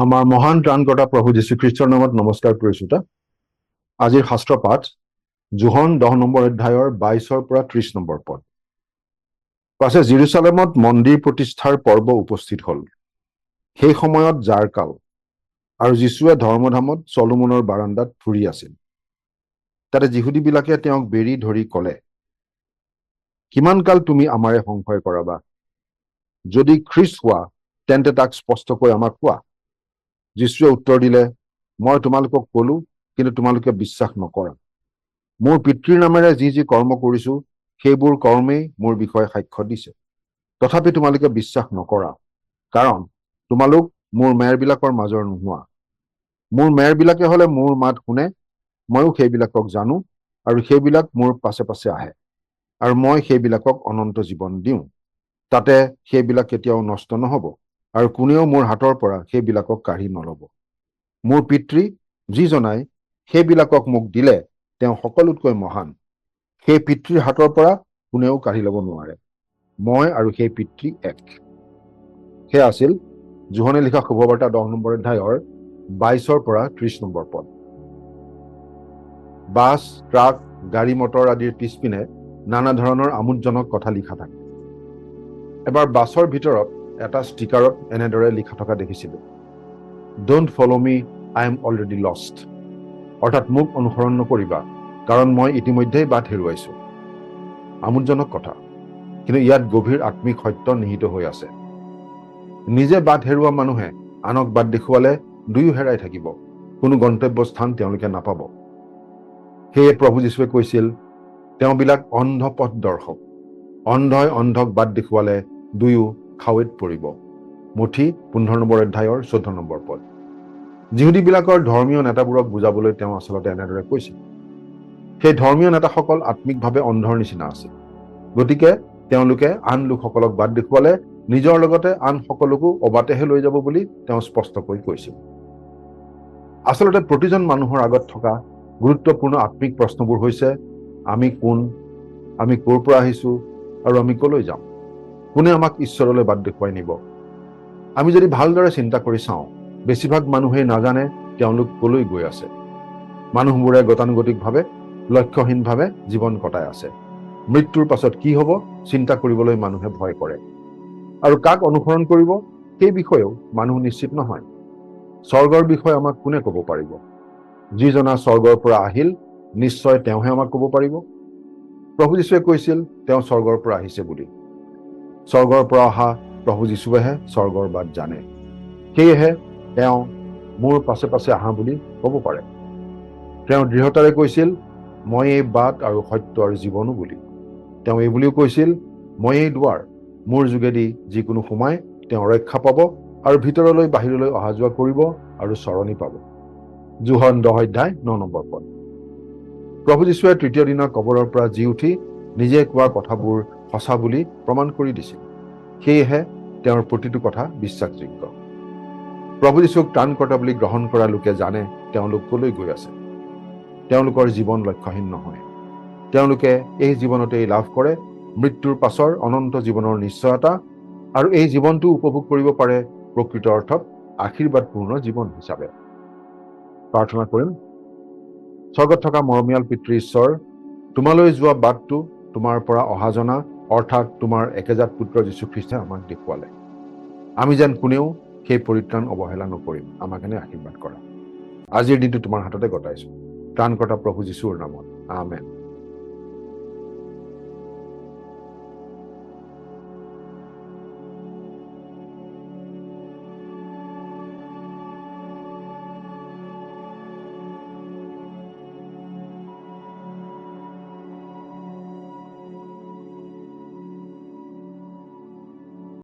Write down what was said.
আমাৰ মহান ত্ৰাণকৰ্তা প্ৰভু যীশুখ্ৰীষ্টৰ নামত নমস্কাৰ কৰিছোতা। আজিৰ শাস্ত্ৰ পাঠ জোহন 10 নম্বৰ অধ্যায়ৰ 22 পৰা 30 নম্বৰ পদ। পাছে জেৰুজালেমত মন্দিৰ প্ৰতিষ্ঠাৰ পৰ্ব উপস্থিত হল। সেই সময়ত জাৰকাল আৰু যীশুৱে ধৰ্মধামত চলোমনৰ বাৰাণ্ডাত ফুৰি আছিল। তাতে যিহুদীবিলাকে তেওঁক বেৰি ধৰি কলে, কিমান কাল তুমি আমাৰে সংশয় কৰাবা? যদি খ্ৰীষ্ট হোৱা তেন্তে তাক স্পষ্টকৈ আমাক কোৱা। যীশুৱে উত্তৰ দিলে, মই তোমালোকক কলো, কিন্তু তোমালোকে বিশ্বাস নকৰা। মোৰ পিতৃৰ নামেৰে যি কৰ্ম কৰিছো সেইবোৰ কৰ্মেই মোৰ বিষয়ে সাক্ষ্য দিছে। তথাপি তোমালোকে বিশ্বাস নকৰা, কাৰণ তোমালোক মোৰ মেৰবিলাকৰ মাজৰ নোহোৱা। মোৰ মেৰবিলাকে হলে মোৰ মাত শুনে, ময়ো সেইবিলাকক জানো, আৰু সেইবিলাক মোৰ পাছে পাছে আহে, আৰু মই সেইবিলাকক অনন্ত জীৱন দিওঁ। তাতে সেইবিলাক কেতিয়াও নষ্ট নহব, আৰু কোনেও মোৰ হাতৰ পৰা সেইবিলাকক কাঢ়ি নলব। মোৰ পিতৃ যিজনাই সেইবিলাকক মোক দিলে তেওঁ সকলোতকৈ মহান। সেই পিতৃৰ হাতৰ পৰা কোনেও কাঢ়ি লব নোৱাৰে। মই আৰু সেই পিতৃ এক। সেয়া আছিল জোহনে লিখা শুভবাৰ্তা 10 নম্বৰ অধ্যায়ৰ 22 পৰা 30 নম্বৰ পদ। বাছ, ট্ৰাক, গাড়ী মটৰ আদিৰ পিছপিনে নানা ধৰণৰ আমোদজনক কথা লিখা থাকে। এবাৰ বাছৰ ভিতৰত এটা ষ্টিকাৰত এনেদৰে লিখা থকা দেখিছিলো, don't follow me, I am already lost. অৰ্থাৎ মোক অনুসৰণ নকৰিবা, কাৰণ মই ইতিমধ্যেই বাট হেৰুৱাইছো। আমোদজনক কথা, কিন্তু ইয়াত গভীৰ আত্মিক সত্য নিহিত হৈ আছে। নিজে বাট হেৰুওৱা মানুহে আনক বাট দেখুৱালে দুয়ো হেৰাই থাকিব, কোনো গন্তব্যস্থান তেওঁলোকে নাপাব। সেয়ে প্ৰভু যীশুৱে কৈছিল, তেওঁবিলাক অন্ধ পথ দৰ্শক। অন্ধই অন্ধক বাট দেখুৱালে দুয়ো খাৱৈত পৰিব। মঠি 15 নম্বৰ অধ্যায়ৰ 14 নম্বৰ পদ। যিহুদীবিলাকৰ ধৰ্মীয় নেতাবোৰক বুজাবলৈ তেওঁ আচলতে এনেদৰে কৈছিল। সেই ধৰ্মীয় নেতাসকল আত্মিকভাৱে অন্ধৰ নিচিনা আছিল। গতিকে তেওঁলোকে আন লোকসকলক বাট দেখুৱালে নিজৰ লগতে আন সকলোকো অবাটেহে লৈ যাব বুলি তেওঁ স্পষ্টকৈ কৈছিল। আচলতে প্ৰতিজন মানুহৰ আগত থকা গুৰুত্বপূৰ্ণ আত্মিক প্ৰশ্নবোৰ হৈছে, আমি কোন, আমি ক'ৰ পৰা আহিছো, আৰু আমি কলৈ যাম? কোনে আমাক ঈশ্বৰলৈ বাট দেখুৱাই নিব? আমি যদি ভালদৰে চিন্তা কৰি চাওঁ, বেছিভাগ মানুহেই নাজানে তেওঁলোক কলৈ গৈ আছে। মানুহবোৰে গতানুগতিকভাৱে লক্ষ্যহীনভাৱে জীৱন কটাই আছে। মৃত্যুৰ পাছত কি হব চিন্তা কৰিবলৈ মানুহে ভয় কৰে, আৰু কাক অনুসৰণ কৰিব সেই বিষয়েও মানুহ নিশ্চিত নহয়। স্বৰ্গৰ বিষয়ে আমাক কোনে ক'ব পাৰিব? যিজনা স্বৰ্গৰ পৰা আহিল নিশ্চয় তেওঁহে আমাক ক'ব পাৰিব। প্ৰভু যীশুৱে কৈছিল তেওঁ স্বৰ্গৰ পৰা আহিছে বুলি। স্বৰ্গৰ পৰা অহা প্ৰভু যীশুৱেহে স্বৰ্গৰ বাট জানে। সেয়েহে তেওঁ মোৰ পাছে পাছে আহা বুলি ক'ব পাৰে। তেওঁ দৃঢ়তাৰে কৈছিল, মই এই বাট আৰু সত্য আৰু জীৱনো বুলি। তেওঁ এই বুলিও কৈছিল, মই এই দুৱাৰ, মোৰ যোগেদি যিকোনো সোমাই তেওঁ ৰক্ষা পাব, আৰু ভিতৰলৈ বাহিৰলৈ অহা যোৱা কৰিব আৰু চৰণি পাব। জোহন 10 অধ্যায় 9 নম্বৰ পদ। প্ৰভু যীশুৱে তৃতীয় দিনা কবৰৰ পৰা জি উঠি নিজে কোৱা কথাবোৰ সঁচা বুলি প্ৰমাণ কৰি দিছিল। সেয়েহে তেওঁৰ প্ৰতিটো কথা বিশ্বাসযোগ্য। প্ৰভু যীশুক ত্ৰাণকৰ্তা বুলি গ্ৰহণ কৰা লোকে জানে তেওঁলোক কলৈ গৈ আছে। তেওঁলোকৰ জীৱন লক্ষ্যহীন নহয়। তেওঁলোকে এই জীৱনতেই লাভ কৰে মৃত্যুৰ পাছৰ অনন্ত জীৱনৰ নিশ্চয়তা, আৰু এই জীৱনটো উপভোগ কৰিব পাৰে প্ৰকৃত অৰ্থত আশীৰ্বাদপূৰ্ণ জীৱন হিচাপে। প্ৰাৰ্থনা কৰিম। স্বৰ্গত থকা মৰমীয়াল পিতৃ ঈশ্বৰ, তোমালৈ যোৱা বাটটো তোমাৰ পৰা অহা জনা, অৰ্থাৎ তোমাৰ একেজাত পুত্ৰ যীশুখ্ৰীষ্টে আমাক দেখুৱালে। আমি যেন কোনেও সেই পৰিত্ৰাণ অৱহেলা নকৰিম, আমাক এনে আশীৰ্বাদ কৰা। আজিৰ দিনটো তোমাৰ হাততে গতাইছো, ত্ৰাণকৰ্তা প্ৰভু যীশুৰ নামত, আমেন।